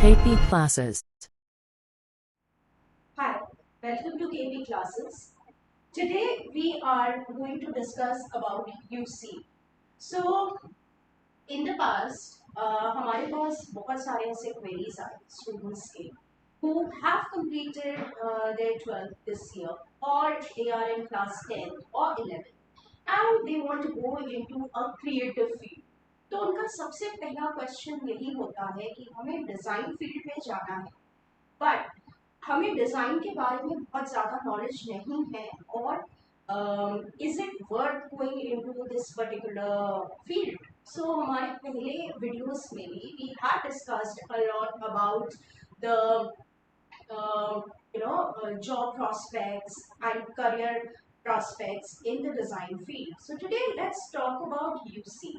KP CLASSESS. Hi, welcome to KP Classes. Today we are going to discuss about UC. So in the past, हमारे पास बहुत सारे ऐसे queries आए students के who have completed their 12th this year, or they are in class 10 or 11 and they want to go into a creative field. तो उनका सबसे पहला क्वेश्चन यही होता है कि हमें डिजाइन फील्ड में जाना है, बट हमें डिजाइन के बारे में बहुत ज्यादा नॉलेज नहीं है, और is it worth going into this particular field. So हमारे पहले वीडियोस में भी we had discussed a lot about the job prospects and career prospects in the design field. So today let's talk about UC,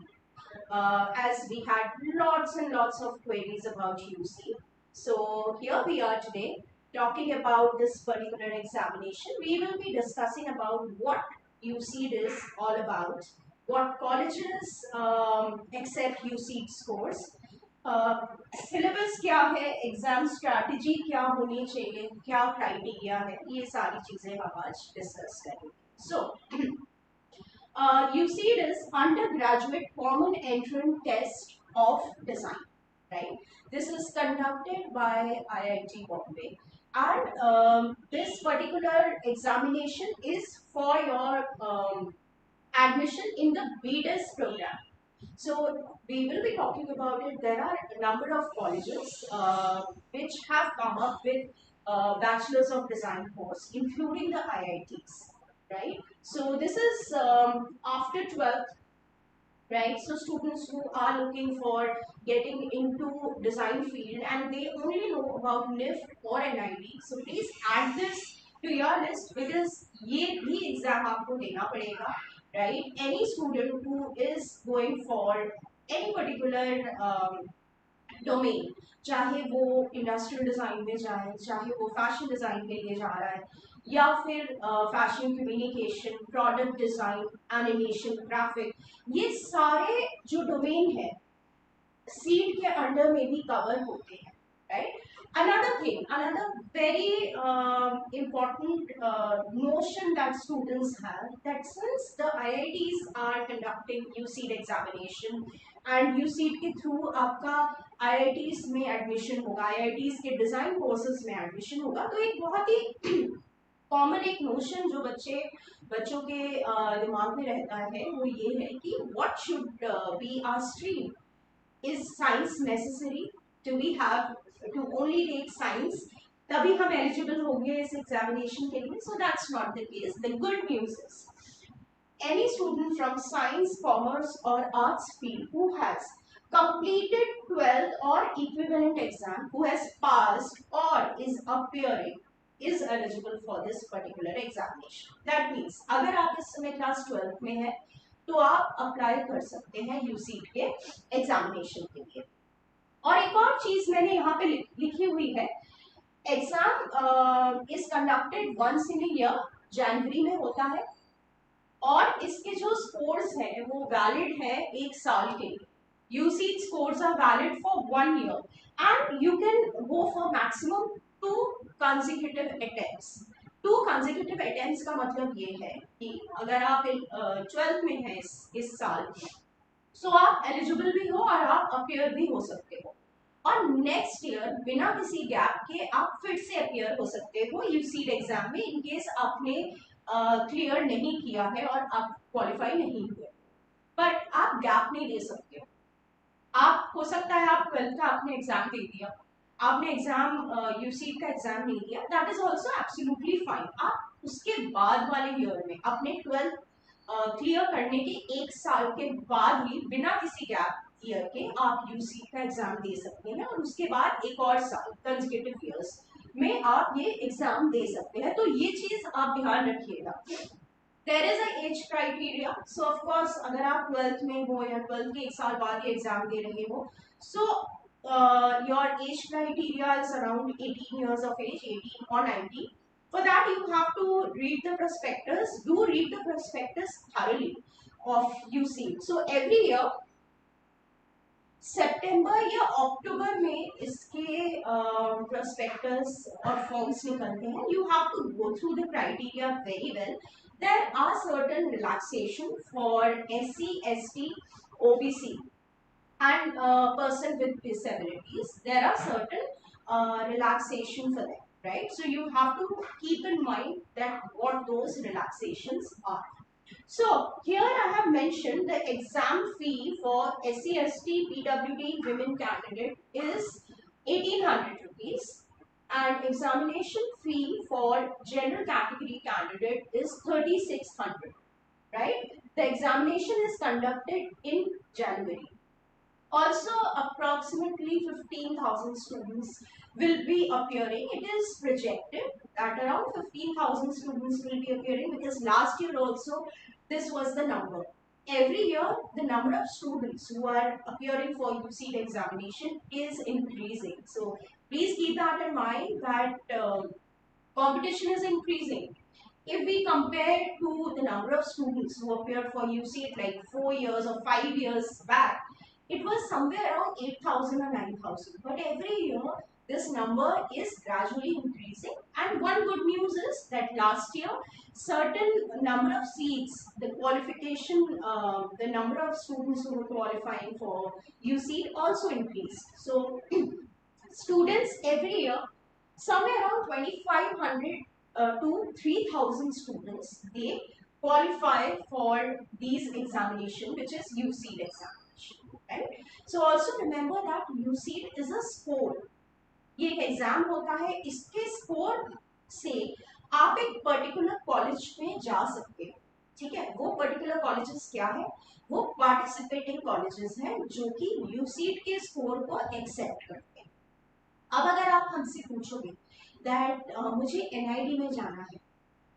as we had lots and lots of queries about UC. So here we are today talking about this particular examination. We will be discussing about what UCEED is all about, what colleges accept UCEED scores, syllabus क्या है, exam strategy क्या होनी चाहिए, क्या criteria है, ये सारी चीजें हम आज डिस्कस करेंगे. सो UCEED is undergraduate common entrance test of design, right? This is conducted by IIT Bombay, and this particular examination is for your admission in the BDES program. So we will be talking about it. There are a number of colleges which have come up with bachelor's of design course, including the IITs, right? So this is after 12th, right? So students who are looking for getting into design field and they only know about NIFT or NIT, so please add this to your list, because ये भी exam आपको देना पड़ेगा, right? Any student who is going for any particular domain, चाहे वो industrial design में जाए, चाहे वो फैशन डिजाइन के लिए जा रहा है, या फिर fashion communication, product design, animation, graphic, ये सारे जो डोमेन है सीड के अंडर में भी कवर होते हैं, right? Another thing, another very important notion that students have, that since the IITs are conducting UCEED examination and UCEED के थ्रू आपका IITs में एडमिशन होगा, IITs के डिजाइन कोर्सेज में एडमिशन होगा, तो एक बहुत ही कॉमन एक नोशन जो बच्चों के दिमाग में रहता है वो ये है कि what should be our stream. Is science necessary? Do we have to only take science? तभी हम eligible होंगे इस examination के लिए. So that's not the case. The good news is any student from science, commerce or arts field who has completed 12th or equivalent exam, who has passed or is appearing, is eligible for this particular examination. That means अगर आप इस समय class 12th में है तो आप apply कर सकते हैं यूसीड के एग्जामिनेशन के लिए. और एक और चीज मैंने यहाँ पे लिखी हुई है, exam is conducted once in year, जनवरी में होता है, और इसके जो स्कोर्स हैं वो वैलिड है एक साल के लिए. UCEED scores are valid for 1 year and you can go for maximum 2 consecutive attempts. 2 consecutive attempts का मतलब ये है कि अगर आप 12th में हैं इस साल, सो आप एलिजिबल भी हो और आप अपियर भी हो सकते हो, और नेक्स्ट ईयर बिना किसी गैप के आप फिर से अपियर हो सकते हो UCEED एग्जाम में, इन केस आपने क्लियर नहीं किया है और आप क्वालिफाई नहीं हुए, बट आप गैप नहीं दे सकते हो. आप हो सकता है आप 12th का आपने एग्जाम दे दिया, आपने एग्जाम UCEED का एग्जाम नहीं दिया, that is also absolutely fine. आप उसके बाद वाले ईयर में अपने 12th क्लियर करने के एक साल के बाद ही बिना किसी गैप ईयर के आप UCEED का एग्जाम दे सकते हैं, और उसके बाद एक और साल कंसेक्यूटिव ईयर्स में आप ये एग्जाम दे सकते हैं. तो ये चीज आप ध्यान रखिएगा. There is a age criteria. So of course अगर आप 12th में हो या 12th के एक साल बाद ये एग्जाम दे रहे हो, so your age criteria is around 18 years of age, 18 or 19. For that you have to read the prospectus. Do read the prospectus thoroughly of UCEED. So every year सितंबर या अक्टूबर में इसके प्रोस्पेक्टस और फॉर्म्स निकलते हैं. You have to go through the criteria very well. There are certain relaxation for SC, ST, OBC and person with disabilities. There are certain relaxation for them, right? So you have to keep in mind that what those relaxations are. So here I have mentioned the exam fee for SC, ST, PWD women candidate is 1800 rupees, and examination fee for general category candidate is 3600, right? The examination is conducted in January. Also, approximately 15,000 students will be appearing. It is projected that around 15,000 students will be appearing, because last year also this was the number. Every year, the number of students who are appearing for UCEED examination is increasing. So please keep that in mind, that competition is increasing. If we compare to the number of students who appeared for UCEED like 4 years or 5 years back, it was somewhere around 8,000 or 9,000. But every year, this number is gradually increasing. And one good news is that last year, certain number of seats, the qualification, the number of students who were qualifying for UCEED also increased. So students every year, somewhere around 2,500 to 3,000 students, they qualify for these examination, which is UCEED examination, right? So also remember that UCEED is a score. ये एक exam होता है, इसके score से आप एक particular college में जा सकते हो. ठीक है, वो पर्टिकुलर कॉलेजेस क्या है? वो पार्टिसिपेटिंग कॉलेजेस हैं जो कि यूसीड के स्कोर को एक्सेप्ट करते हैं. अब अगर आप हमसे पूछोगे दैट मुझे एनआईडी में जाना है,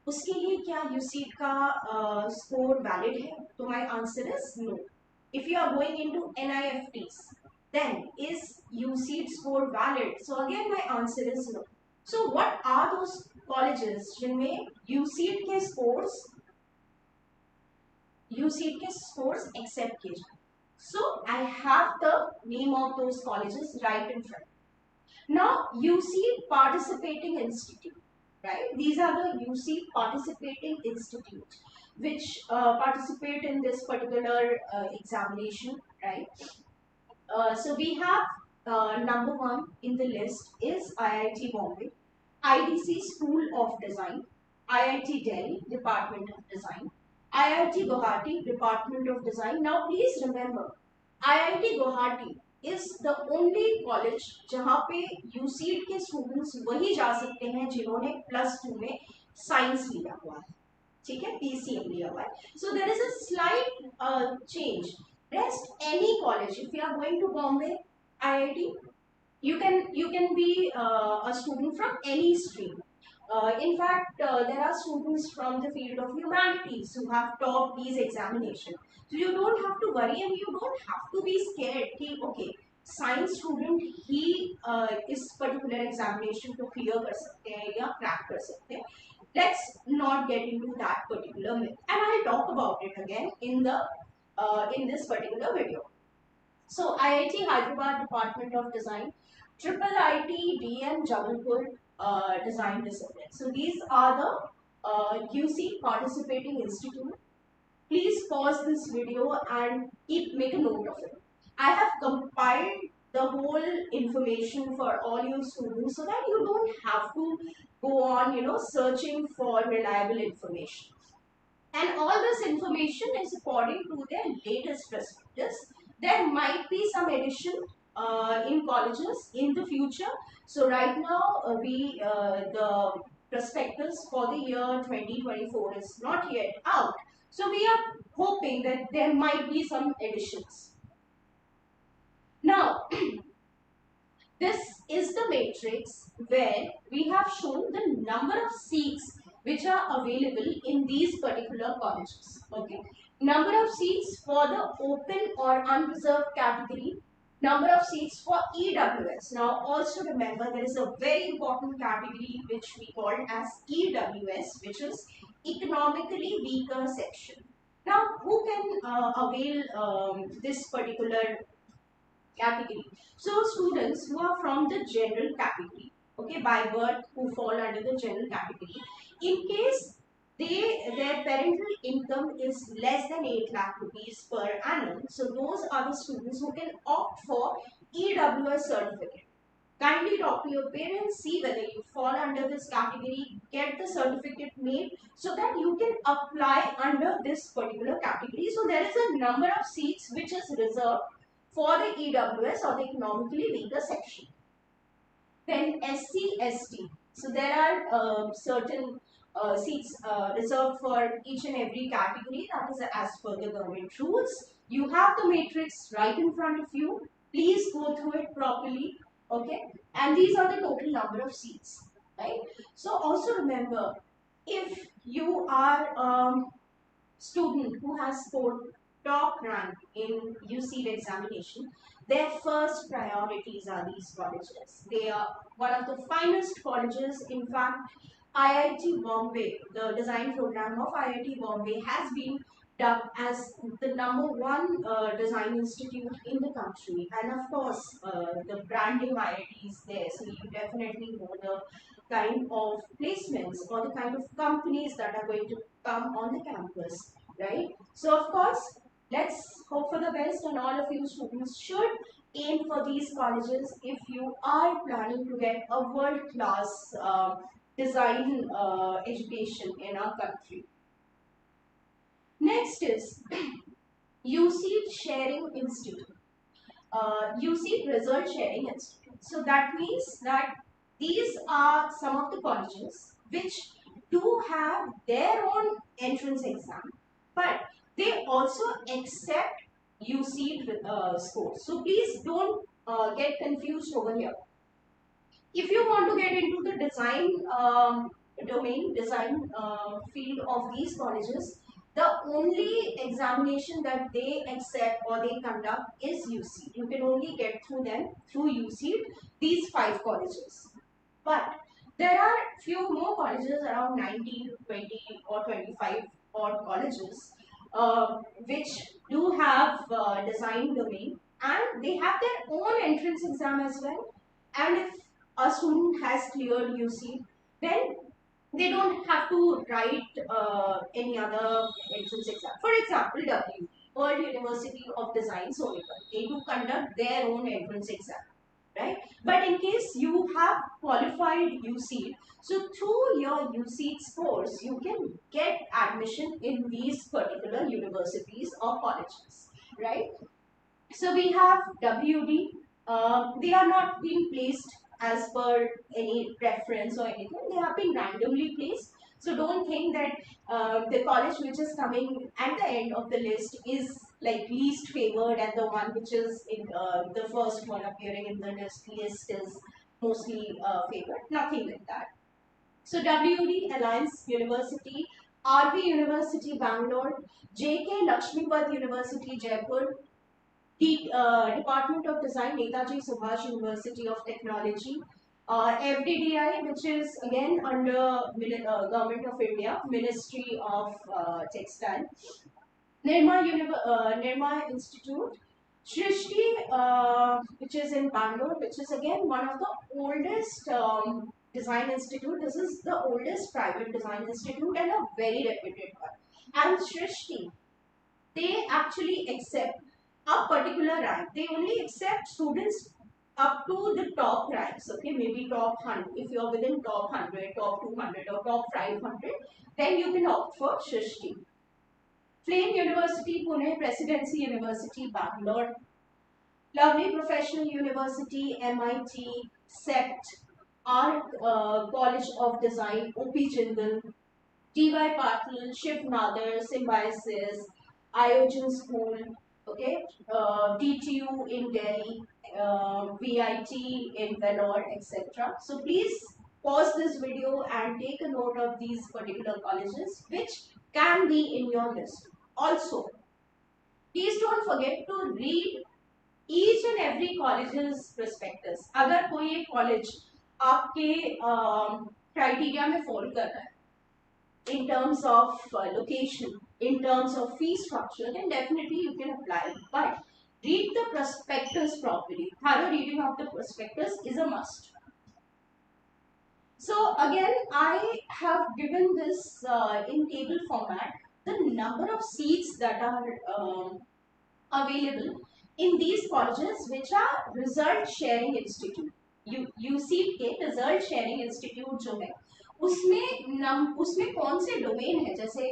उसके लिए क्या यूसीड का स्कोर वैलिड है? तो my answer is no. If you are going into NIFTs, then is UCEED score valid? So again my answer is no. So what are those colleges जिनमें UCEED के scores accept किए जाए? So I have the name of those colleges right in front. Now UCEED participating institute, right? These are the UCEED participating institute which participate in this particular examination, right? So we have number one in the list is IIT Bombay, IDC School of Design, IIT Delhi Department of Design, IIT Guwahati Department of Design. Now please remember, IIT Guwahati is the only college जहाँ पे UCEED के students वही जा सकते हैं जिन्होंने +2 में science लिया हुआ है. ठीक है, PCM लिया हुआ है. So there is a slight change. Rest any college, if you are going to Bombay, IIT, you can be a student from any stream. In fact, there are students from the field of humanities who have topped these examinations. So you don't have to worry and you don't have to be scared. Okay, science student ही इस particular examination को clear कर सकते हैं या crack कर सकते हैं. Let's not get into that particular myth, and I'll talk about it again in this particular video. So IIT Hyderabad Department of Design, Triple IT DM Jabalpur Design Discipline. So these are the UC participating institute. Please pause this video and make a note of it. I have compiled the whole information for all you students so that you don't have to go on, searching for reliable information. And all this information is according to their latest prospectus. There might be some addition in colleges in the future. So right now the prospectus for the year 2024 is not yet out. So we are hoping that there might be some additions. Now, this is the matrix where we have shown the number of seats which are available in these particular colleges. Okay, number of seats for the open or unreserved category, number of seats for EWS. Now also remember there is a very important category which we call as EWS, which is economically weaker section. Now who can avail this particular category. So students who are from the general category, okay, by birth, who fall under the general category, in case their parental income is less than 8 lakh rupees per annum, so those are the students who can opt for EWS certificate. Kindly talk to your parents, see whether you fall under this category, get the certificate made so that you can apply under this particular category. So there is a number of seats which is reserved for the EWS or the economically weaker section. Then SC, ST. So there are certain seats reserved for each and every category, that is as per the government rules. You have the matrix right in front of you. Please go through it properly. Okay, and these are the total number of seats, right? So also remember, if you are student who has scored top rank in UCEED examination, their first priorities are these colleges. They are one of the finest colleges. In fact, IIT Bombay, the design program of IIT Bombay has been dubbed as the #1 design institute in the country. And of course, the branding IIT is there, so you definitely know the kind of placements or the kind of companies that are going to come on the campus, right? So of course, let's hope for the best, and all of you students should aim for these colleges if you are planning to get a world-class design education in our country. Next is UCEED Sharing Institute. UCEED Result Sharing Institute. So that means that these are some of the colleges which do have their own entrance exam, but they also accept UCEED scores. So please don't get confused over here. If you want to get into the design domain, design field of these colleges, the only examination that they accept or they conduct is UCEED. You can only get through them through UCEED, these 5 colleges. But there are few more colleges, around 19 to 20 or 25 odd colleges, which do have design domain, and they have their own entrance exam as well. And if a student has cleared UCEED, then they don't have to write any other entrance exam. For example, WUD, World University of Design, Sonipat, they do conduct their own entrance exam, right? But in case you have qualified UCEED, so through your UCEED scores, you can get admission in these particular universities or colleges, right? So we have WD. They are not being placed as per any preference or anything. They have been randomly placed. So don't think that the college which is coming at the end of the list is like least favored, and the one which is in the first one appearing in the list is mostly favored. Nothing like that. So WD Alliance University, RV University Bangalore, JK Lakshmipad University Jaipur, the Department of Design, Netaji Subhash University of Technology, FDDI, which is again under Government of India, Ministry of Textile, Nirma Institute, Shrishti, which is in Bangalore, which is again one of the oldest design institute. This is the oldest private design institute and a very reputed one. And Shrishti, they actually accept a particular rank. They only accept students up to the top ranks, okay, maybe top 100. If you are within top 100, top 200 or top 500, then you can opt for Shrishti. Flame University, Pune, Presidency University, Bangalore, Lovely Professional University, MIT, SEPT, Art College of Design, OP Jindal, TY Patil, Shiv Nadar, Symbiosis, Iogen School, okay, DTU in Delhi, VIT in Vellore, etc. So please pause this video and take a note of these particular colleges which can be in your list. Also, please don't forget to read each and every college's prospectus. अगर कोई एक college आपके criteria में fall कर रहा है, in terms of location, in terms of fee structure, then definitely you can apply. But Read the prospectus properly. Thorough reading of the prospectus is a must. So again, I have given this in table format, the number of seats that are available in these colleges which are result sharing institute. UCEED के result sharing institute जो है उसमें कौन से domain है, जैसे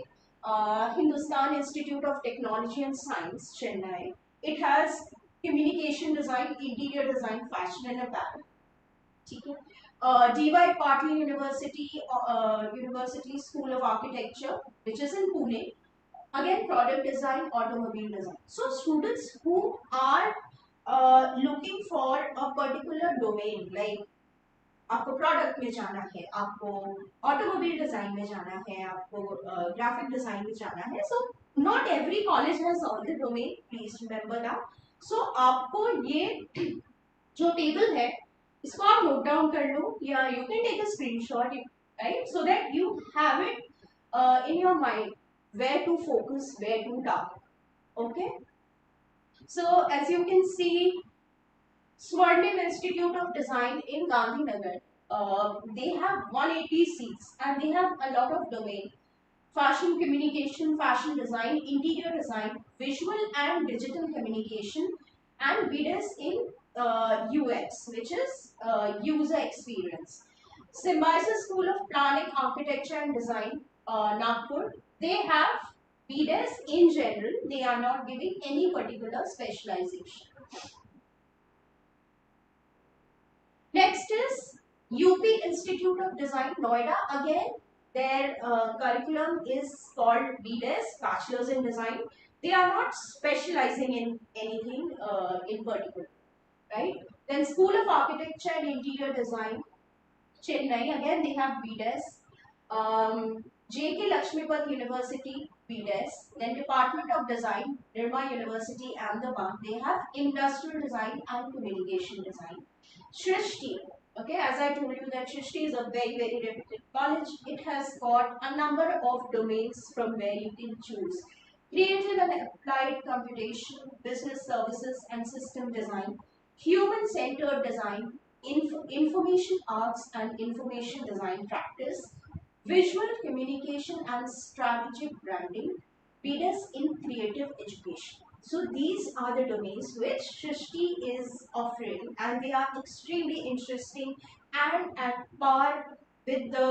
Hindustan institute of technology and science Chennai, it has communication design, interior design, fashion and apparel, ठीक है। DY Patil University School of Architecture, which is in Pune, again product design, automobile design. So students who are looking for a particular domain, like आपको product में जाना है, आपको automobile design में जाना है, आपको ग्राफिक डिजाइन में जाना है, so not every college has all the domain, please remember that. So आपको ये जो टेबल है इसको आप नोट डाउन कर लो, या you can take a screenshot, right, so that you have it in your mind where to focus, where to target. Okay. So as you can see, Swarnim Institute of Design in Gandhinagar, they have 180 seats and they have a lot of domain: fashion communication, fashion design, interior design, visual and digital communication, and BDS in UX, which is user experience. Symbiosis School of Planning, Architecture and Design, Nagpur, they have BDS in general. They are not giving any particular specialization. Next is UP Institute of Design, Noida. Again, their curriculum is called BDES, Bachelor's in Design. They are not specializing in anything in particular, right? Then School of Architecture and Interior Design, Chennai. Again, they have BDES. JK Lakshmipat University, BDES. Then Department of Design, Nirma University, Ahmedabad. They have Industrial Design and Communication Design. Shrishti, okay, as I told you that Shrishti is a very, very reputed college. It has got a number of domains from where you can choose: creative and applied computation, business services and system design, human-centered design, information arts and information design practice, visual communication and strategic branding, BDS in creative education. So these are the domains which Shrishti is offering, and they are extremely interesting and at par with the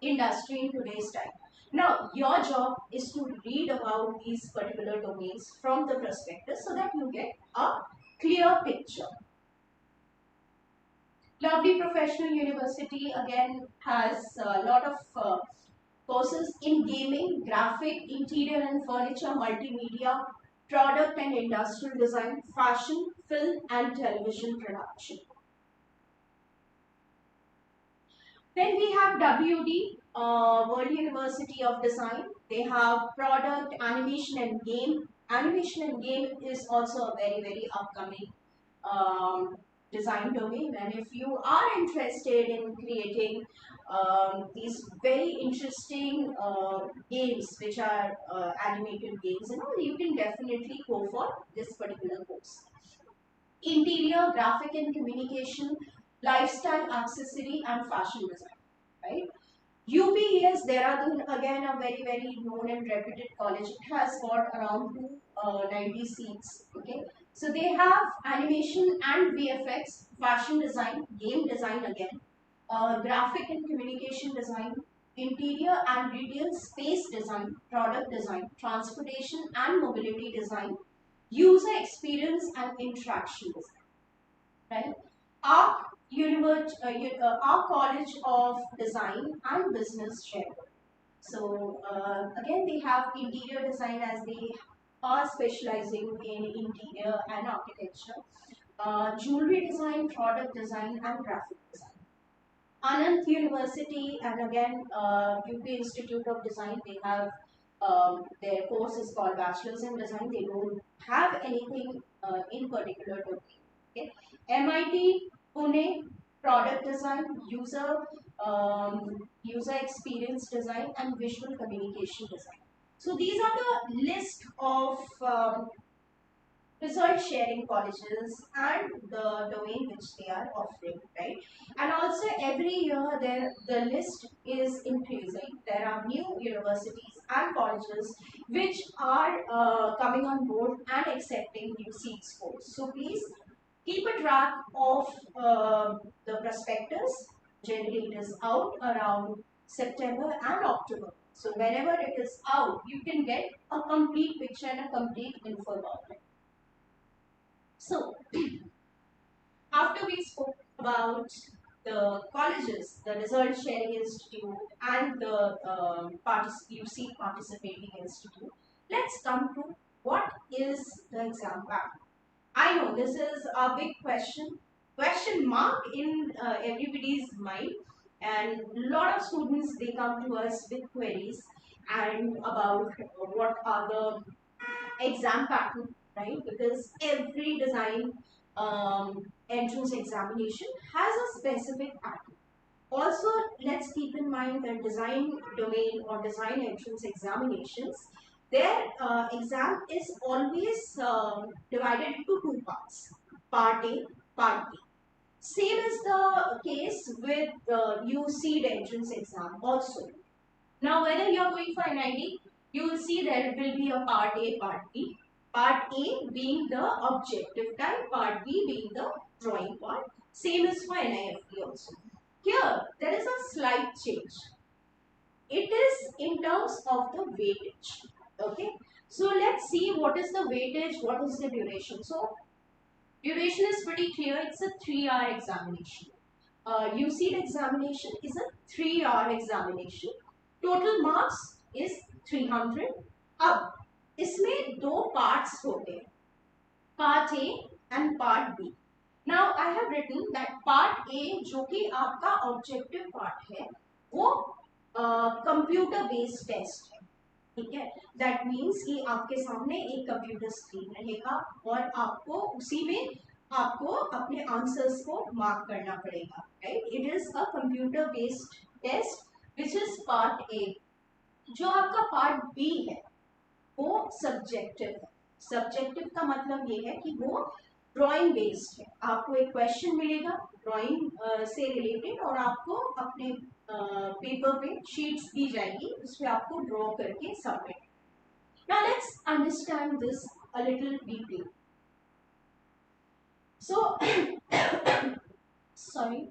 industry in today's time. Now, your job is to read about these particular domains from the prospectus so that you get a clear picture. Lovely Professional University again has a lot of courses in gaming, graphic, interior and furniture, multimedia, product and industrial design, fashion, film and television production. Then we have WD, World University of Design. They have product, animation and game. Animation and game is also a very, very upcoming design domain, and if you are interested in creating these very interesting games which are animated games and all, you can definitely go for this particular course. Interior, graphic and communication, lifestyle, accessory and fashion design, right? UPES, Dehradun, again a very, very known and reputed college. It has got around 290 seats. Okay, so they have animation and VFX, fashion design, game design again, graphic and communication design, interior and retail space design, product design, transportation and mobility design, user experience and interaction design, right? Our our College of Design and Business Chairman. So again, they have interior design as they are specializing in interior and architecture, jewelry design, product design, and graphic design. Anant University and again UP Institute of Design, they have their course is called Bachelor's in Design. They don't have anything in particular domain. Okay. MIT Pune, product design, user experience design, and visual communication design. So these are the list of result sharing colleges and the domain which they are offering, right? And also every year the list is increasing. There are new universities and colleges which are coming on board and accepting new seat scores. So please keep a track of the prospectus. Generally it is out around September and October. So whenever it is out, you can get a complete picture and a complete info about it. So, after we spoke about the colleges, the Result Sharing Institute, and the UCEED Participating Institute, let's come to what is the exam pattern. I know this is a big question mark in everybody's mind, and a lot of students they come to us with queries and about what are the exam pattern, right? Because every design entrance examination has a specific pattern. Also, let's keep in mind that design domain or design entrance examinations, their exam is always divided into two parts, Part A, Part B. Same is the case with the UCEED entrance exam also. Now, whether you are going for NID, you will see there will be a part A, part B. Part A being the objective type, part B being the drawing part. Same is for NIFT also. Here, there is a slight change. It is in terms of the weightage. Okay. So, let's see what is the weightage, what is the duration. So, duration is pretty clear. It's a 3-hour examination. UCEED examination is a 3-hour examination. Total marks is 300. अब इसमें दो parts होते हैं, part A and part B. Now I have written that part A जो कि आपका objective part है वो कंप्यूटर बेस्ड टेस्ट है. ठीक है, दैट मीन्स कि आपके सामने एक कंप्यूटर स्क्रीन रहेगा और आपको उसी में आपको अपने आंसर्स को मार्क करना पड़ेगा, right? It is a computer based test which is part A. जो आपका पार्ट बी है वो सब्जेक्टिव है. सब्जेक्टिव का मतलब ये है कि वो ड्राइंग बेस्ड है. आपको एक क्वेश्चन मिलेगा ड्राइंग से रिलेटेड और आपको अपने पेपर पे शीट्स दी जाएगी, उसमें आपको ड्रॉ करके submit. Now let's understand this a little deeply. So, sorry.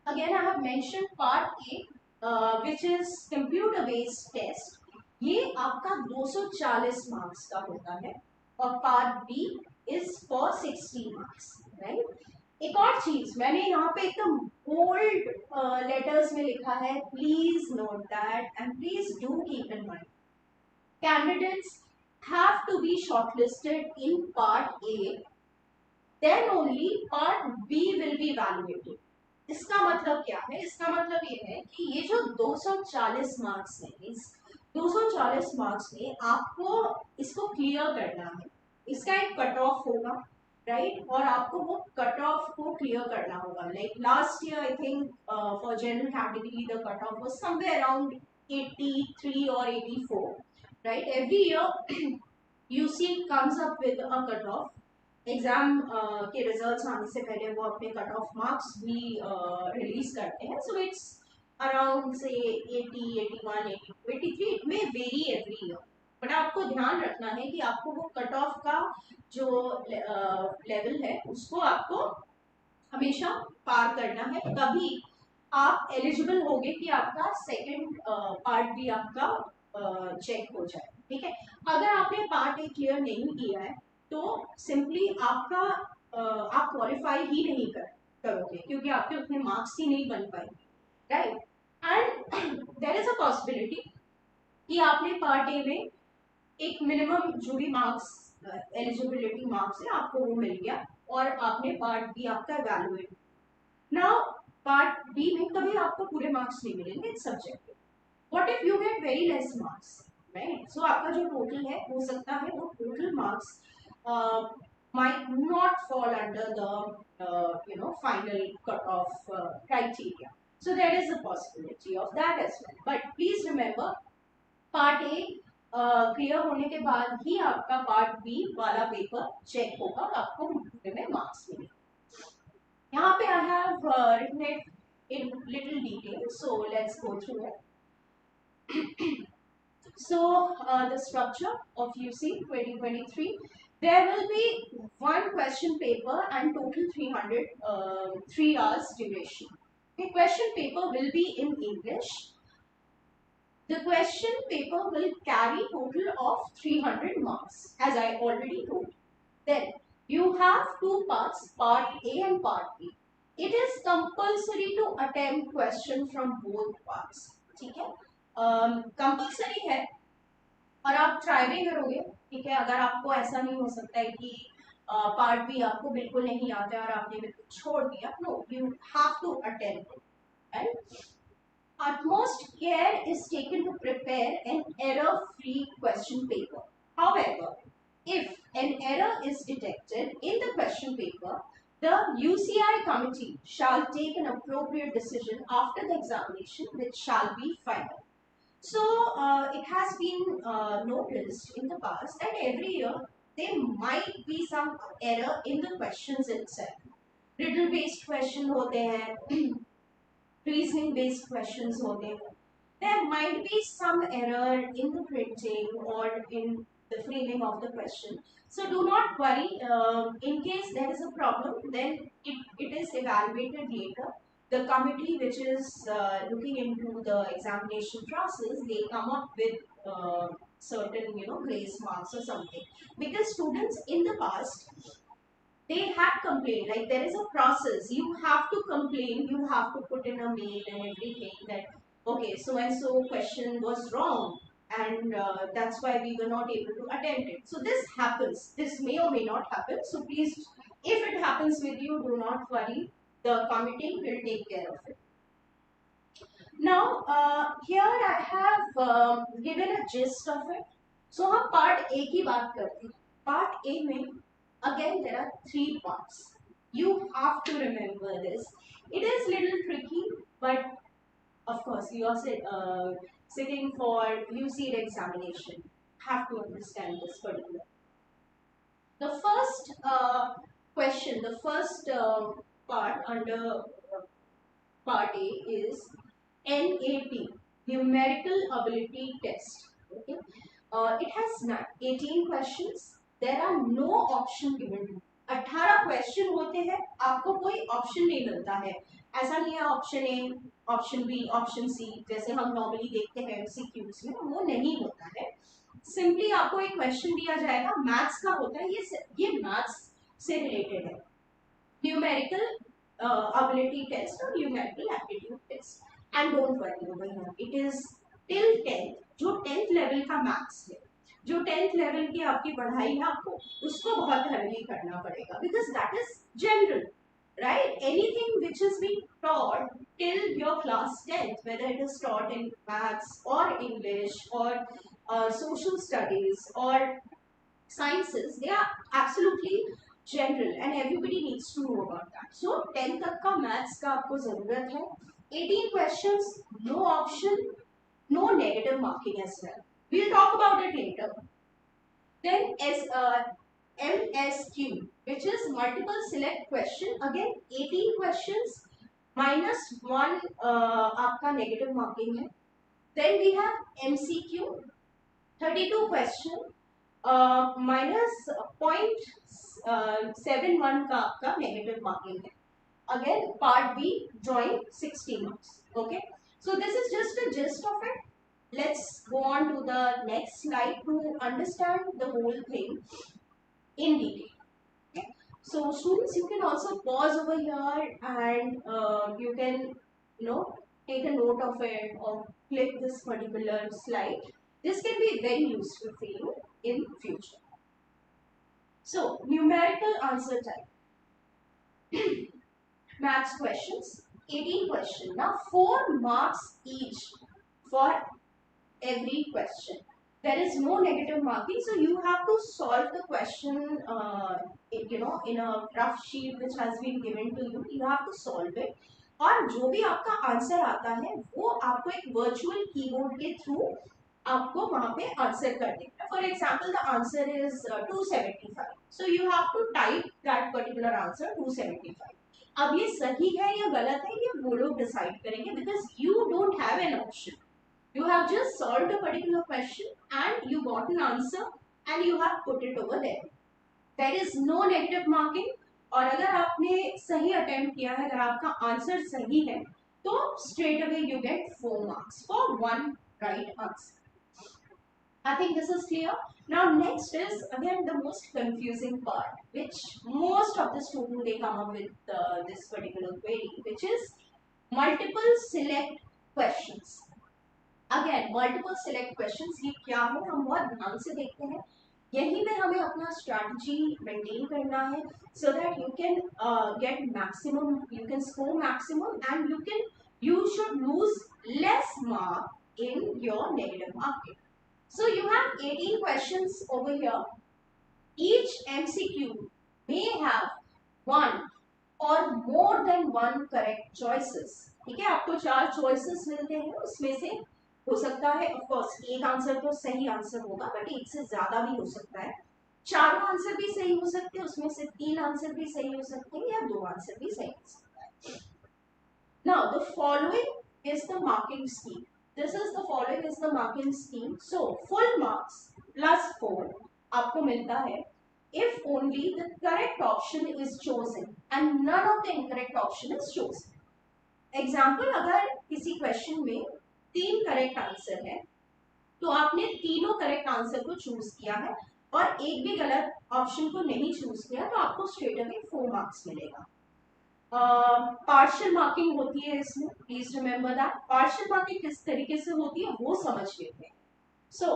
Again, I have mentioned part A, which is computer based test. ये आपका 240 मार्क्स का होता है और part B is for 60 marks, right? एक और चीज मैंने यहाँ पे एकदम बोल्ड लेटर्स में लिखा है, please note that and please do keep in mind, candidates have to be shortlisted in part A, then only part B will be evaluated. इसका मतलब क्या है? इसका मतलब ये है कि ये जो 240 मार्क्स है, इस 240 मार्क्स में आपको इसको क्लियर करना है. इसका एक कट ऑफ होगा, राइट? और आपको वो कट ऑफ को क्लियर करना होगा. Like last year I think for general category the cut off was somewhere around 83 or 84, right? Every year UCEED comes up with a cutoff. Exam के results आने से पहले वो अपने कट ऑफ मार्क्स भी रिलीज करते हैं. सो इट्स अराउंड से 80, 81, 82, 83. It may very every year, but आपको ध्यान रखना है कि आपको वो कट ऑफ का जो लेवल है उसको आपको हमेशा पार करना है, तभी आप एलिजिबल होगे कि आपका सेकंड पार्ट भी आपका चेक हो जाए. ठीक है, अगर आपने पार्ट ए क्लियर नहीं किया है तो सिंपली आपका आप क्वालिफाई ही नहीं करोगे क्योंकि आपके उतने मार्क्स ही नहीं बन पाएंगे, right? And there is a possibility कि आपने पार्ट ए में एक मिनिमम जो भी मार्क्स एलिजिबिलिटी मार्क्स है आपको वो मिल गया और आपने पार्ट बी आपका इवैल्यूएट. नाउ पार्ट बी में कभी आपको पूरे मार्क्स नहीं मिलेंगे, it's subjective. What if you get very less marks, right? So आपका जो टोटल है हो सकता है वो total marks might not fall under the final cutoff criteria. So there is a possibility of that as well. But please remember, part A clear होने के बाद ही आपका पार्ट बी वाला पेपर चेक होगा और आपको में मार्क्स मिलेंगे. यहाँ पे I have written it in little detail, so let's go through it. So the structure of UC 2023, there will be one question paper and total 300 3 hours duration. The question paper will be in English. The question paper will carry total of 300 marks, as I already told. Then you have two parts, part A and part B. It is compulsory to attempt question from both parts. ठीक है? Compulsory है और आप try भी करोगे. ठीक है? अगर आपको ऐसा नहीं हो सकता है कि पार्ट बी आपको बिल्कुल नहीं आता है और आपने बिल्कुल छोड़ दिया. No, you have to attempt it. Right? Utmost care is taken to prepare an error-free question paper. However, if an error is detected in the question paper, the UCI committee shall take an appropriate decision after the examination, which shall be final. So, it has been noticed in the past that every year there might be some error in the questions itself. Riddle-based question होते हैं, reasoning based questions होते हैं. There might be some error in the printing or in the framing of the question. So do not worry. In case there is a problem, then it is evaluated later. The committee which is looking into the examination process, they come up with certain grace marks or something. Because students in the past, they had complained, like there is a process, you have to complain, you have to put in a mail and everything that okay, so and so question was wrong, and that's why we were not able to attempt it. So this happens, this may or may not happen, so please, if it happens with you, do not worry, the committee will take care of it. Now here I have given a gist of it. So हम part A की बात करते हैं. Part A में again there are 3 parts. You have to remember this. It is little tricky, but of course you are sitting for UCEED examination. Have to understand this particular. The first question, the first part under part A is NAT, numerical ability test. Okay, it has 18 questions. There are no option given. 18 question होते हैं, आपको कोई option नहीं मिलता है. ऐसा नहीं है option A, option B, option C, जैसे हम नॉर्मली देखते हैं एमसीक्यूज में, वो नहीं होता है. सिंपली आपको एक क्वेश्चन दिया जाएगा, मैथ्स का होता है, ये मैथ्स से रिलेटेड है. Numerical ability test or numerical aptitude test. And don't worry over here, it is till 10th. जो 10th लेवल का मैथ्स है, जो 10th लेवल की आपकी पढ़ाई है, आपको उसको बहुत हेवीली करना पड़ेगा, because that is general, right? Anything which is being taught till your class 10th, whether it is taught in maths or English or social studies or sciences, they are absolutely general and everybody needs to know about that. So 10 तक का maths का आपको जरूरत है. 18 questions, no option, no negative marking as well. We'll talk about it later. Then MSQ, which is multiple select question. Again 18 questions minus 1 आपका negative marking है. Then we have MCQ, 32 question. Minus 0.71 का आपका negative marking है. Again part B drawing 60 marks. Okay, so this is just a gist of it. Let's go on to the next slide to understand the whole thing in detail. Okay? So students, you can also pause over here and you can take a note of it or click this particular slide. This can be very useful for you in future. So numerical answer type. Maths questions, 18 questions. Now 4 marks each for every question. There is no negative marking, so you have to solve the question in a rough sheet which has been given to you. You have to solve it. और जो भी आपका answer आता है वो आपको एक virtual keyboard के थ्रू आपको वहां पे आंसर कर देना। For example the answer is 275, so you have to type that particular answer 275। अब ये सही है या गलत है ये वो लोग डिसाइड करेंगे, because you don't have an option, you have just solved a particular question and you got an answer and you have put it over there. There is no negative marking, और अगर आपने सही attempt किया है, अगर आपका answer सही है तो straight away you get 4 marks for one right answer. I think this is clear. Now next is again the most confusing part, which most of the students they come up with this particular query, which is multiple select questions. Again multiple select questions ये क्या है हम बहुत ध्यान से देखते हैं, यही में हमें अपना स्ट्रैटेजी मेंटेन करना है, सो that you can get maximum, you can score maximum and you should lose less mark in your negative marking. So you have 18 questions over here. Each MCQ may have one or more than one correct choices. ठीक है, आपको 4 choices मिलते हैं, उसमें से हो सकता है ऑफ कोर्स एक आंसर तो सही आंसर होगा, बट एक से ज्यादा भी हो सकता है, चारों आंसर भी सही हो सकते हैं, उसमें से 3 आंसर भी सही हो सकते हैं या 2 आंसर भी सही हो सकता है. Now the following is the marking scheme. This is the following is the marking scheme. So full marks plus 4 आपको मिलता है if only the correct option is chosen and none of the incorrect option is chosen. Example, अगर किसी question में 3 correct answer है तो आपने तीनों करेक्ट आंसर को चूज किया है और एक भी गलत ऑप्शन को नहीं चूज किया, तो आपको स्ट्रेट अवे 4 मार्क्स मिलेगा. पार्शियल मार्किंग होती है इसमें, please remember that. Partial marking किस तरीके से होती है वो समझ लेते हैं. So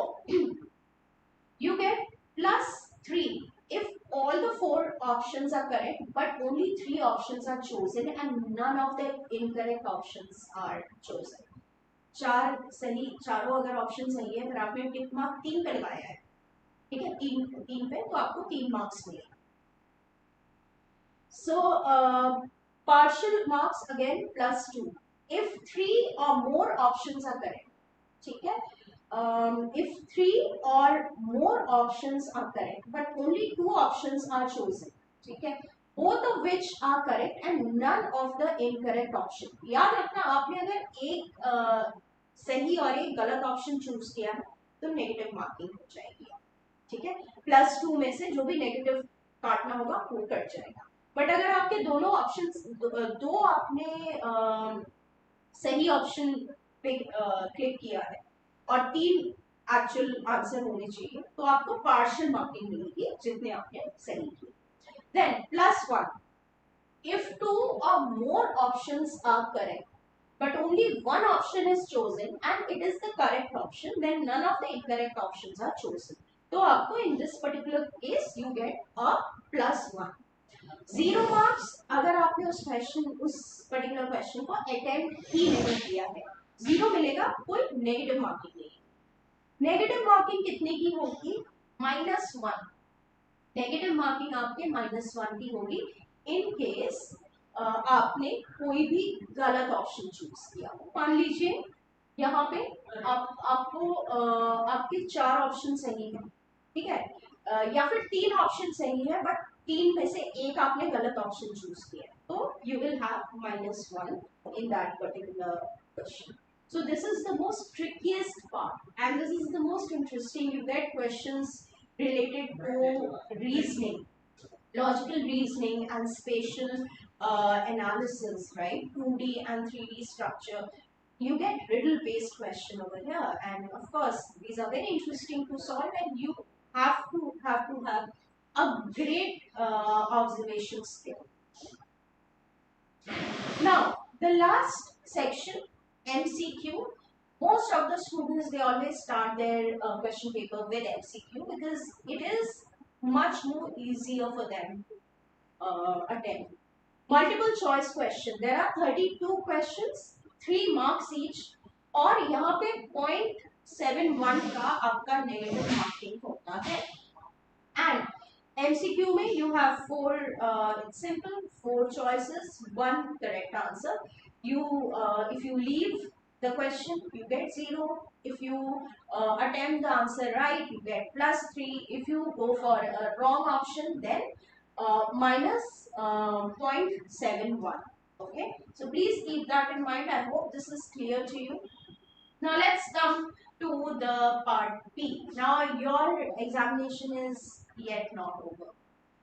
you get +3 if all the 4 options are correct but only 3 options are chosen and none of the incorrect options are chosen. चार सही, चारों अगर ऑप्शन सही है, फिर आपने टिक मार्क 3 पे लगाया है, ठीक है, 3 पे, तो आपको 3 मार्क्स मिलेगा. So partial marks again +2 if 3 or more options are correct. ठीक है, if 3 or more options are correct but only 2 options are chosen, ठीक है, both of which are correct and none of the incorrect option. याद रखना, आपने अगर एक सही और एक गलत ऑप्शन चूज किया है तो नेगेटिव मार्किंग हो जाएगी. ठीक है, +2 में से जो भी नेगेटिव काटना होगा वो कट जाएगा. बट अगर आपके दोनों ऑप्शंस, दो आपने सही ऑप्शन पे क्लिक किया है और 3 एक्चुअल आंसर होने चाहिए, तो आपको पार्शियल मार्किंग मिलेगी जितने आपने सही किए. Then +1 if 2 or more options are correct but only one option is chosen and it is the correct option, then none of the incorrect options are chosen. तो आपको in this particular case you get a +1. 0 marks अगर आपने उस particular question को attempt ही नहीं किया है, 0 मिलेगा, कोई negative marking नहीं. नेगेटिव मार्किंग कितने की होगी? -1. नेगेटिव मार्किंग आपके -1 की होगी इन केस आपने कोई भी गलत ऑप्शन चूज किया. मान लीजिए यहाँ पे आपको आपके 4 ऑप्शन सही है, ठीक है, या फिर 3 ऑप्शन सही है बट 3 में से एक आपने गलत ऑप्शन चूज किया, तो you will have -1 in that particular question. So this is the most trickiest part and this is the most interesting. You get questions related to reasoning, logical reasoning and spatial analysis, right? 2D and 3D structure. You get riddle based question over here, and of course these are very interesting to solve and you have to have a great observation skill. Now the last section, MCQ. Most of the students they always start their question paper with MCQ because it is much more easier for them to attempt. Multiple choice question. There are 32 questions, 3 marks each, और यहाँ पे 0.71 का आपका negative marking होता है. And MCQ में you have 4 simple 4 choices, 1 correct answer. You if you leave the question you get 0. If you attempt the answer right, you get +3. If you go for a wrong option, then minus 0.71. Okay, so please keep that in mind. I hope this is clear to you. Now let's come to the part B. Now your examination is yet not over.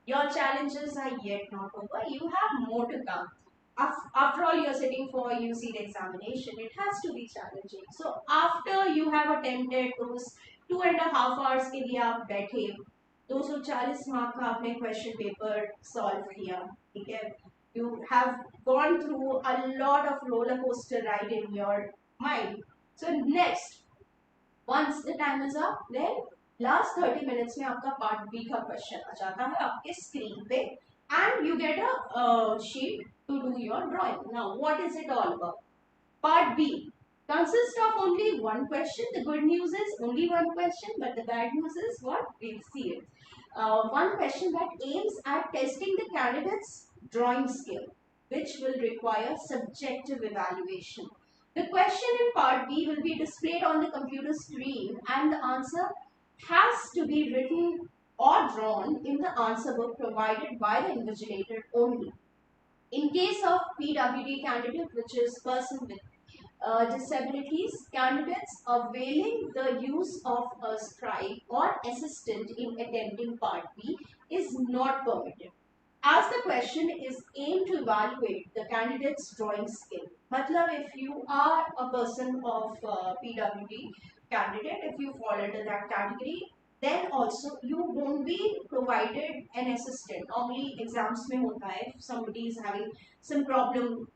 Your challenges are yet not over. You have more to come. After all, you're sitting for UCEED examination. It has to be challenging. So after you have attempted those 2.5 hours के लिए आप बैठे 240 mark का आपने question paper solve किया, ठीक है? You have gone through a lot of roller coaster ride in your mind. So next, once the time is up, then last 30 minutes में आपका part B का question आ जाता है आपके screen पे, and you get a sheet to do your drawing. Now, what is it all about? Part B consists of only one question. The good news is only one question, but the bad news is what? We'll see it. One question that aims at testing the candidate's drawing skill, which will require subjective evaluation. The question in part B will be displayed on the computer screen, and the answer has to be written or drawn in the answer book provided by the invigilator only. In case of PWD candidate, which is person with disabilities, candidates availing the use of a scribe or assistant in attending part B is not permitted, as the question is aimed to evaluate the candidate's drawing skill. Matlab, if you are a person of PWD candidate, if you fall into that category, then also you won't be provided an assistant. Normally exams mein hota hai, if somebody is having some problem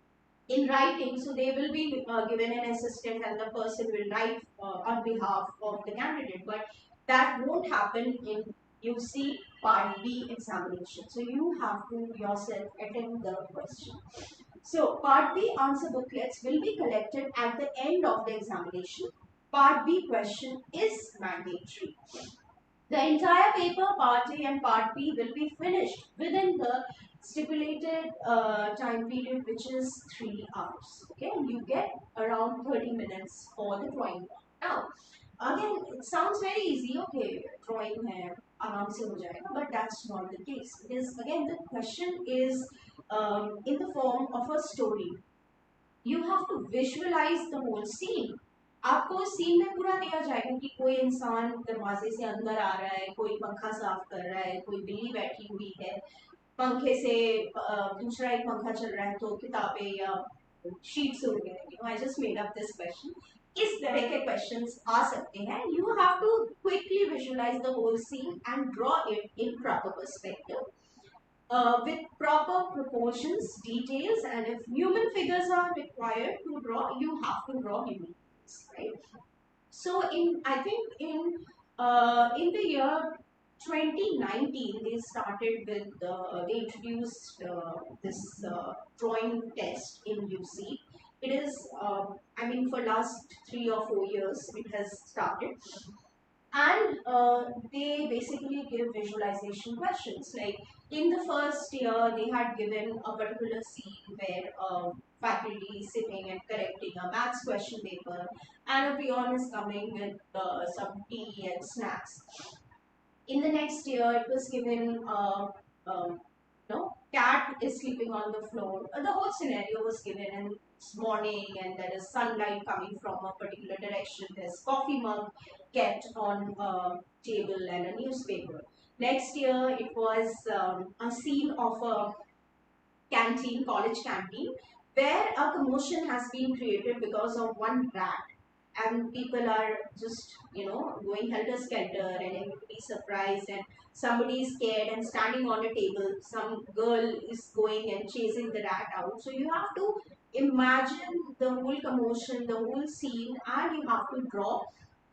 in writing, so they will be given an assistant and the person will write on behalf of the candidate, but that won't happen in UC Part B examination. So you have to yourself attend the question. So Part B answer booklets will be collected at the end of the examination. Part B question is mandatory. The entire paper, Part A and Part B, will be finished within the stipulated time period, which is 3 hours. Okay, and you get around 30 minutes for the drawing. Now, again, it sounds very easy. Okay, drawing hai, आराम से हो जाएगा, but that's not the case, because again the question is in the form of a story. You have to visualize the whole scene. आपको scene में पूरा दिया जाएगा कि कोई इंसान दरवाजे से अंदर आ रहा है, कोई पंखा साफ कर रहा है, कोई बिल्ली बैठी हुई है, पंखे से दूसरा एक पंखा चल रहा है, तो किताबें या शीट्स उड़ गए. I just made up this question. इस तरह के questions आ सकते हैं. You have to quickly visualize the whole scene and draw it in proper perspective. With proper proportions, details, and if human figures are required to draw, you have to draw human figures, right? So I think in the year 2019, they started with they introduced this drawing test in UC. It is I mean, for last 3 or 4 years it has started. And they basically give visualization questions. Like in the first year, they had given a particular scene where faculty is sitting and correcting a maths question paper, and a peon is coming with some tea and snacks. In the next year, it was given cat is sleeping on the floor. The whole scenario was given, and it's morning and there is sunlight coming from a particular direction. There's coffee mug kept on a table and a newspaper. Next year, it was a scene of a canteen, college canteen, where a commotion has been created because of one rat. And people are just, going helter-skelter, and everybody is surprised, and somebody is scared and standing on a table. Some girl is going and chasing the rat out. So you have to imagine the whole commotion, the whole scene, and you have to draw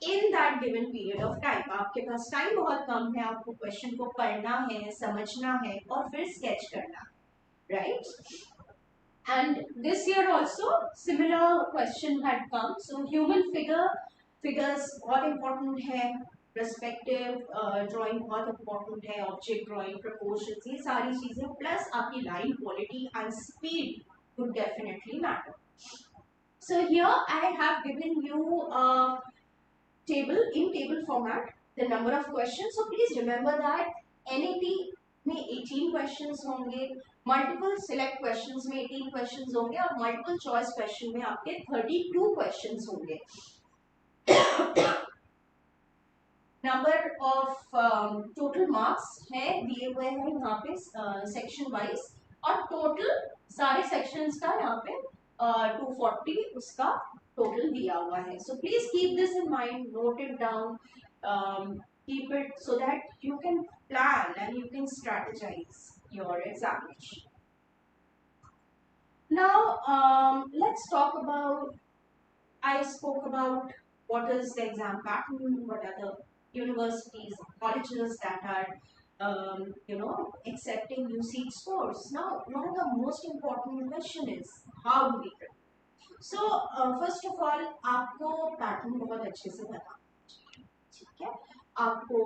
in that given period of time. आपके पास time बहुत कम है, आपको question को पढ़ना है, समझना है, और फिर sketch करना, right? And this year also similar question had come. So human figures बहुत important है, perspective drawing बहुत important है, object drawing, proportions, ये सारी चीजें, plus आपकी line quality and speed would definitely matter. So here I have given you table format the number of questions. So please remember that NAT में 18 questions होंगे, multiple select questions में 18 questions होंगे और multiple choice question में आपके 32 questions होंगे. Number of total marks है दिए हुए हैं यहाँ पे सेक्शन वाइज और टोटल सारे सेक्शंस का यहाँ पे 240 उसका टोटल दिया हुआ है. So please keep this in mind, note it down, keep it so that you can plan and you can strategize your examination. Now let's talk about, I spoke about what is the exam pattern, what are the universities, colleges that are accepting UCEED scores. Now, one of the most important question is how do we prepare? So, first of all, आपको pattern बहुत अच्छे से पता, ठीक है? आपको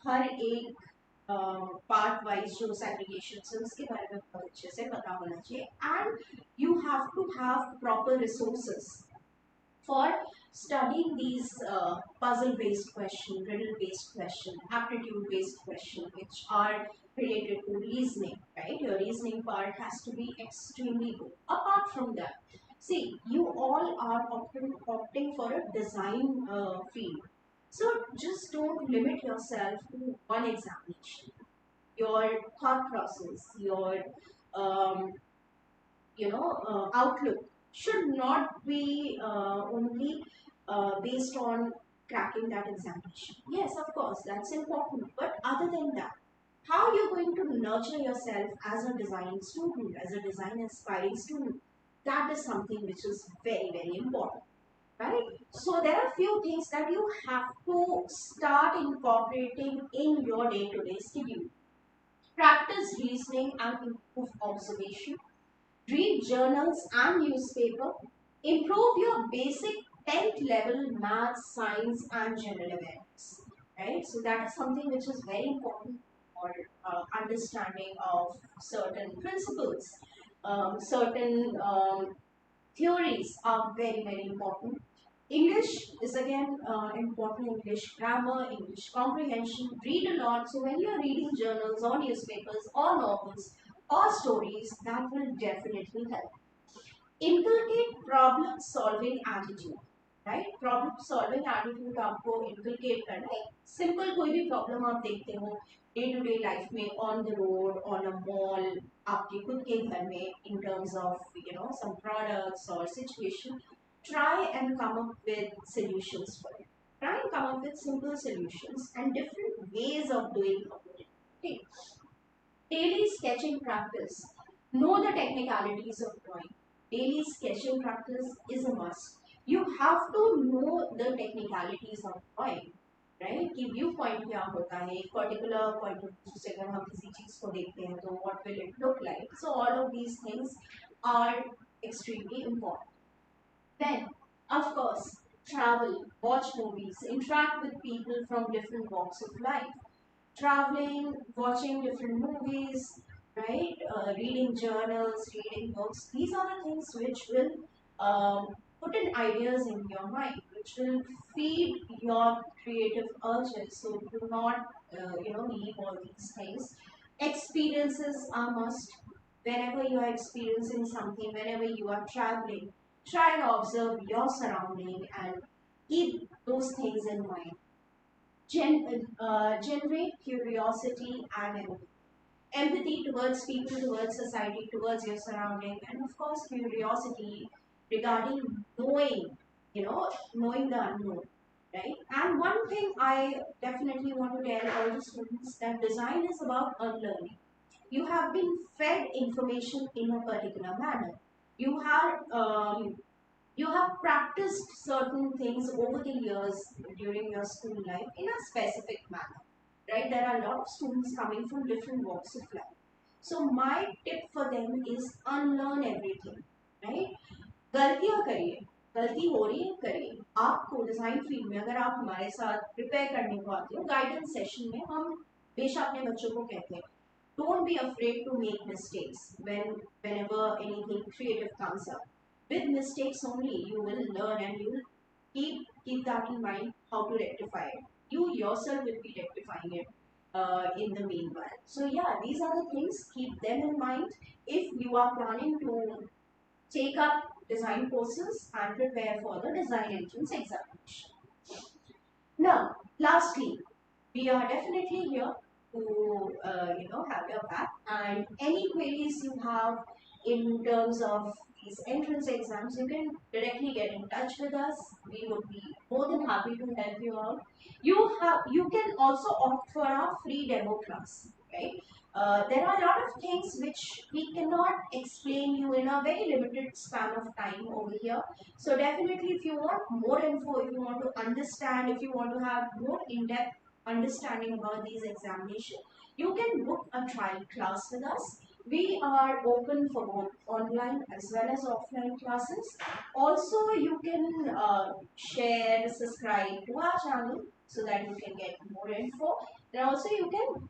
हर एक part wise जो सेग्रीगेशन है उसके बारे में बहुत अच्छे से पता होना चाहिए and you have to have proper resources for studying these puzzle-based question, riddle-based question, aptitude-based question, which are related to reasoning, right? Your reasoning part has to be extremely good. Apart from that, see, you all are opting for a design field. So just don't limit yourself to one examination. Your thought process, your outlook should not be only based on cracking that examination. Yes, of course, that's important. But other than that, how you're going to nurture yourself as a design student, as a design aspiring student, that is something which is very, very important. Right? So there are few things that you have to start incorporating in your day-to-day schedule. Practice reasoning and improve observation. Read journals and newspaper. Improve your basic 10th level math, science and general awareness. Right? So that is something which is very important for understanding of certain principles. Certain theories are very, very important. English is again important, English grammar, English comprehension. Read a lot. So when you are reading journals or newspapers or novels or stories, that will definitely help. Inculcate problem solving attitude. Right, problem solving attitude आपको inculcate करना है. Simple कोई भी problem आप देखते हो day to day life में, on the road, on a mall, आपके खुद के घर में, in terms of some products और situation, try and come up with solutions for it. Try and come up with simple solutions and different ways of doing it. Okay. Daily sketching practice. Know the technicalities of drawing. Daily sketching practice is a must. You have to know the technicalities of drawing, right? कि view point क्या होता है, एक particular point of view से अगर हम किसी चीज को देखते हैं तो what will it look like. So all of these things are extremely important. Then, of course, travel, watch movies, interact with people from different walks of life. Traveling, watching different movies, right? Reading journals, reading books. These are the things which will put in ideas in your mind, which will feed your creative urges. So do not, leave all these things. Experiences are must. Whenever you are experiencing something, whenever you are traveling, try and observe your surrounding and keep those things in mind. Generate curiosity and empathy. Empathy towards people, towards society, towards your surrounding, and of course curiosity regarding knowing, knowing the unknown, right? And one thing I definitely want to tell all the students, that design is about unlearning. You have been fed information in a particular manner. You have practiced certain things over the years during your school life in a specific manner, right? There are a lot of students coming from different walks of life. So my tip for them is unlearn everything, right? गलतियां करिए, गलती हो रही है करिए. आपको design field में अगर आप हमारे साथ प्रिपेयर करने को आते हो, गाइडेंस सेशन में हम हमेशा अपने बच्चों को कहते हैं, don't be afraid to make mistakes whenever anything creative comes up. With mistakes only you will learn and you will keep keep that in mind, how to rectify it. You yourself will be rectifying it in the meanwhile. So yeah, these are the things, keep them in mind if you are planning to take up design courses and prepare for the design entrance examination. Now, lastly, we are definitely here to have your back, and any queries you have in terms of these entrance exams, you can directly get in touch with us. We would be more than happy to help you out. You can also opt for our free demo class, right? There are a lot of things which we cannot explain you in a very limited span of time over here. So definitely, if you want more info, if you want to understand, if you want to have more in-depth understanding about these examinations, you can book a trial class with us. We are open for both online as well as offline classes. Also, you can share, subscribe to our channel so that you can get more info. And also, you can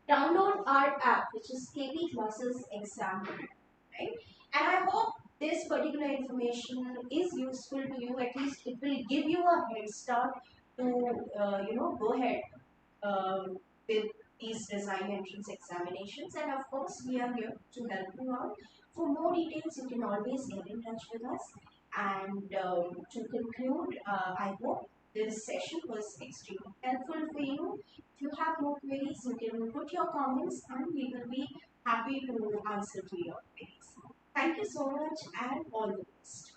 download our app, which is KP CLASSESS Exam, right? And I hope this particular information is useful to you. At least it will give you a head start to go ahead with these design entrance examinations. And of course, we are here to help you out. For more details, you can always get in touch with us. And to conclude, I hope this session was extremely helpful for you. If you have more queries, you can put your comments and we will be happy to answer to your queries. Thank you so much and all the best.